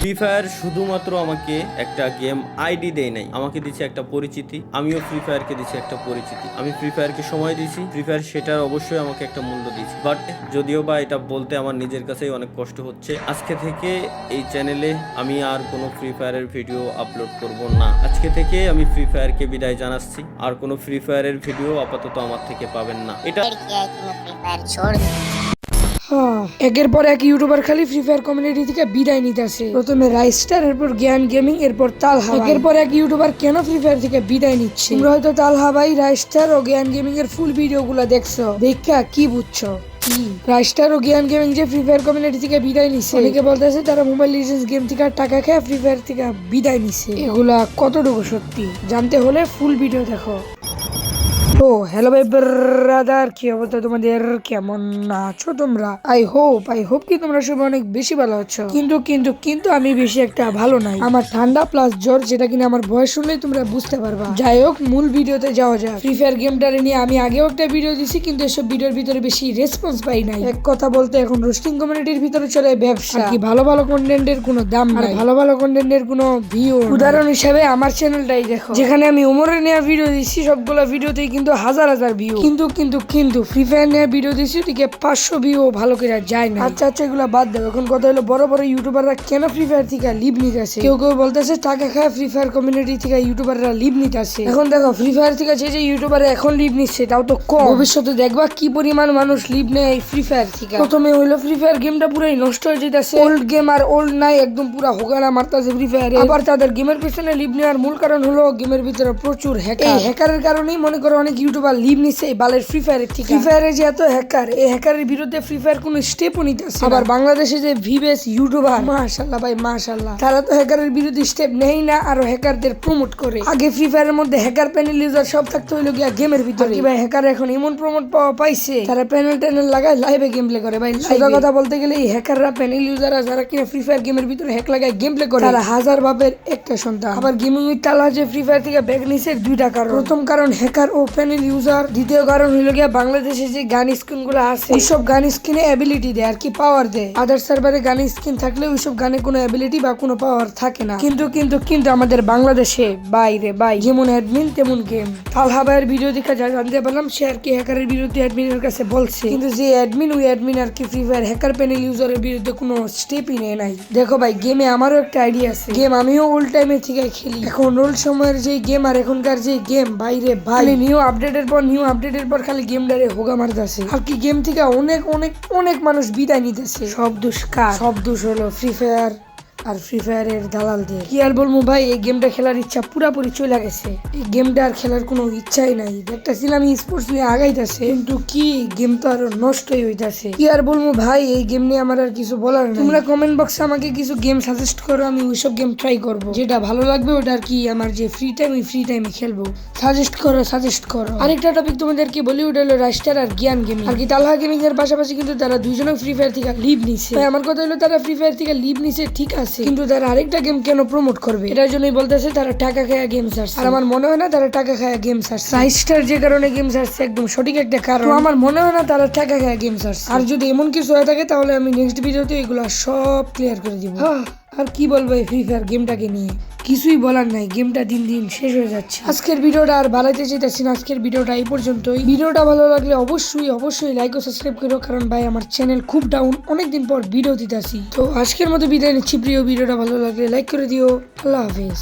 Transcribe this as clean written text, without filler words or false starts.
Free fire শুধুমাত্র আমাকে একটা গেম আইডি দেয় নাই, আমাকে দিচ্ছে একটা পরিচিতি। আমিও ফ্রি ফায়ারকে দিচ্ছি একটা পরিচিতি। আমি ফ্রি ফায়ারকে সময় দিয়েছি, ফ্রি ফায়ার সেটার অবশ্যই আমাকে একটা মূল্য দিয়েছি। বাট যদিও বা এটা বলতে আমার নিজের কাছেই অনেক কষ্ট হচ্ছে, আজকে থেকে এই চ্যানেলে আমি আর কোনো ফ্রি ফায়ারের ভিডিও আপলোড করব না। আজকে থেকে আমি ফ্রি ফায়ারকে বিদায় জানাচ্ছি। আর কোনো ফ্রি ফায়ারের ভিডিও আপাতত আমার থেকে পাবেন না। এটা একের পর এক ইউটিউবার খালি ফ্রি ফায়ার কমিউনিটি থেকে বিদায় নিতেছে। প্রথমে রাইস্টার, এরপর জ্ঞান গেমিং, এরপর তালহা। একের পর এক ইউটিউবার কেন ফ্রি ফায়ার থেকে বিদায় নিচ্ছে? তোমরা হয়তো তালহা ভাই, রাইস্টার ও জ্ঞান গেমিং এর ফুল ভিডিও গুলা দেখছো, দেখা কি বুঝছো? রাইস্টার ও জ্ঞান গেমিং যে ফ্রি ফায়ার কমিউনিটি থেকে বিদায় নিছে, অনেকে বলতেছে তারা মোবাইল লিজেন্ডস গেম থেকে টাকা খেয়ে ফ্রি ফায়ার থেকে বিদায় নিছে। এগুলা কতটুকু সত্যি জানতে হলে ফুল ভিডিও দেখো। তো হ্যালো ভাই ব্রাদার, কি অবস্থা তোমাদের? কেমন আছো তোমরা? আই হোপ কি তোমরা সবাই অনেক বেশি ভালো আছো। কিন্তু আমি বেশি একটা ভালো নাই। আমার ঠান্ডা প্লাস জ্বর, যেটা কিনা আমার বয়স শুনলেই তোমরা বুঝতে পারবা। যাই হোক, মূল ভিডিওতে যাওয়া যাক। ফ্রি ফায়ার গেমটারে নিয়ে আমি আগেও একটা ভিডিও দিছি, কিন্তু এসব ভিডিওর ভিতরে বেশি রেসপন্স পাই নাই। এক কথা বলতে এখন রোস্টিং কমিউনিটির ভিতরে চলে ব্যবসা। কি ভালো কন্টেন্টের কোনো দাম নাই, ভালো কন্টেন্টের কোনো ভিউ। উদাহরণ হিসেবে আমার চ্যানেলটাই দেখো, যেখানে আমি উমরের নেওয়া ভিডিও দিচ্ছি, সবগুলো ভিডিওতেই কিন্তু হাজার ভিউ। কিন্তু ফ্রি ফায়ার নিয়ে ভিডিও দিচ্ছি, ওদিকে 500 ভিউ ভালো করে যায় না। আচ্ছা এগুলা বাদ দাও। এখন কথা হলো, বড় বড় ইউটিউবাররা কেন ফ্রি ফায়ার থেকে লিভ নিতেছে? কেউ বলতেছে টাকা খায় ফ্রি ফায়ার কমিউনিটি থেকে ইউটিউবাররা লিভ নিতেছে। এখন দেখো, ফ্রি ফায়ার থেকে যে ইউটিউবাররা এখন লিভ নিচ্ছে তাও তো কম। ভবিষ্যতে দেখবা কি পরিমাণ মানুষ লিভ নেয় ফ্রি ফায়ার থেকে। প্রথমে হইলো ফ্রি ফায়ার গেমটা পুরাই নষ্ট হয়ে যেতেছে। ওল্ড গেম আর ওল্ড নাই, একদম পুরা হোগানা মারতেছে ফ্রি ফায়ারে। আবার তাদের গেমের পিছনে লিভ নেওয়ার মূল কারণ হলো গেমের ভিতরে প্রচুর হ্যাকার। এই হ্যাকারের কারণেই মনে করো অনেক ইউটিউবার লিভ নিছে বালের ফ্রি ফায়ারের থেকে। ফ্রি ফায়ারে যে এত হ্যাকার, এই হ্যাকারের বিরুদ্ধে ফ্রি ফায়ার কোনো স্টেপও নিতেছে। আবার বাংলাদেশে যে ভিবেস ইউটিউবার, মাশাআল্লাহ ভাই মাশাআল্লাহ, তারা তো হ্যাকারের বিরুদ্ধে স্টেপ নেই না, আরো হ্যাকারদের প্রমোট করে। আগে ফ্রি ফায়ারের মধ্যে হ্যাকার প্যানেল ইউজার সব থাকতে হইলো গিয়া গেমের ভিতরে। ভাই হ্যাকার এখন এমন প্রমোট পাওয়া পাইছে, তারা প্যানেল ট্যানেল লাগায় লাইভে গেম প্লে করে। ভাই সোজা কথা বলতে গেলে এই হ্যাকাররা, প্যানেল ইউজাররা যারা কিনা ফ্রি ফায়ার গেমের ভিতরে হ্যাক লাগায় গেম প্লে করে, তারা হাজার বাপের একটা সন্তান। আবার গেমিং উইথ তালহা যে ফ্রি ফায়ার থেকে ব্যাক নিছে, দুইটা কারণ। প্রথম কারণ হ্যাকার ও প্যানেল ইউজার, দ্বিতীয় কারণ হইলো গিয়া বাংলাদেশে যে গান স্কিন গুলো আছে, ওইসব গান স্কিনে অ্যাবিলিটি দেয় আর কি, পাওয়ার দেয়। আদার সার্ভারে গান স্কিন থাকলে ওইসব গানে কোনো অ্যাবিলিটি বা কোনো পাওয়ার থাকে না। কিন্তু আমাদের বাংলাদেশে বাইরে ভাই যেমন অ্যাডমিন তেমন গেম। তালহা ভাইয়ের ভিডিও দেখে যা জানতে পারলাম, সে আর কি হ্যাকারের বিরুদ্ধে অ্যাডমিনের কাছে বলছে, কিন্তু যে অ্যাডমিন, ওই অ্যাডমিন আর কি ফ্রি ফায়ার হ্যাকার প্যানেল ইউজারের বিরুদ্ধে কোনো স্টেপই নেয় নাই। দেখো ভাই, গেমে আমারও একটা আইডিয়া আছে। গেম আমিও ওল্ড টাইমে থেকে খেলি। এখন ওল্ড সময়ের যে গেম আর এখনকার যে গেম, বাইরে ভাই নিউ আপডেটের পর খালি গেমটারে হোগা মারতেছে। আর কি গেম থেকে অনেক মানুষ বিদায় নিতেছে। সব দোষ কার? সব দোষ হলো ফ্রি ফায়ার আর ফ্রি ফায়ারের দালালদের। কি আর বলবো ভাই, এই গেমটা খেলার ইচ্ছা পুরাপুরি চলে গেছে। এই গেমটা আর খেলার কোনো ইচ্ছাই নাই। দেখতেছিলাম স্পোর্টস নিয়ে আগাইতেছে, কিন্তু কি গেম তো আরো নষ্টই হইতাছে। কি আর বলবো ভাই, এই গেম নিয়ে আমার আর কিছু বলার নেই। তোমরা কমেন্ট বক্সে আমাকে কিছু গেম সাজেস্ট করো, আমি ওইসব গেম ট্রাই করবো। যেটা ভালো লাগবে ওটা আর কি আমার যে ফ্রি টাইম, ওই ফ্রি টাইমে খেলবো। সাজেস্ট করো। আরেকটা টপিক তোমাদেরকে বলি, ওটা হলো রাইস্টার আর জ্ঞান গেমিং। আর কি তালহা গেমিং এর পাশাপাশি কিন্তু তারা দুইজনে ফ্রি ফায়ার থেকে লিভ নিছে। আমার কথা হলো, তারা ফ্রি ফায়ার থেকে লিভ নিছে ঠিক আছে, কিন্তু তারা আরেকটা গেম কেন প্রমোট করবে? এটার জন্যই বলতেছে তারা টাকা খায়া গেম সার্চ। আর আমার মনে হয় না তারা টাকা খায়া গেম সার্চ। রাইস্টার যে কারণে গেম সার্চ একদম সঠিক একটা কারণ। আমার মনে হয় না তারা টাকা খায়া গেম সার্চ। আর যদি এমন কিছু হয়ে থাকে, তাহলে আমি নেক্সট ভিডিওতে এগুলো সব ক্লিয়ার করে দিব। আর কি বলবো এই ফ্রি ফায়ার গেমটাকে নিয়ে, কিছুই বলার নাই। গেমটা দিন দিন শেষ হয়ে যাচ্ছে। আজকের ভিডিওটা আর বাড়াইতে চাইতেছি না, আজকের ভিডিওটা এই পর্যন্তই। ভিডিওটা ভালো লাগলে অবশ্যই লাইক ও সাবস্ক্রাইব করো, কারণ ভাই আমার চ্যানেল খুব ডাউন, অনেকদিন পর ভিডিও দিতেছি। তো আজকের মতো বিদায় নিচ্ছি। প্রিয় ভিডিওটা ভালো লাগলে লাইক করে দিও। আল্লাহ হাফেজ।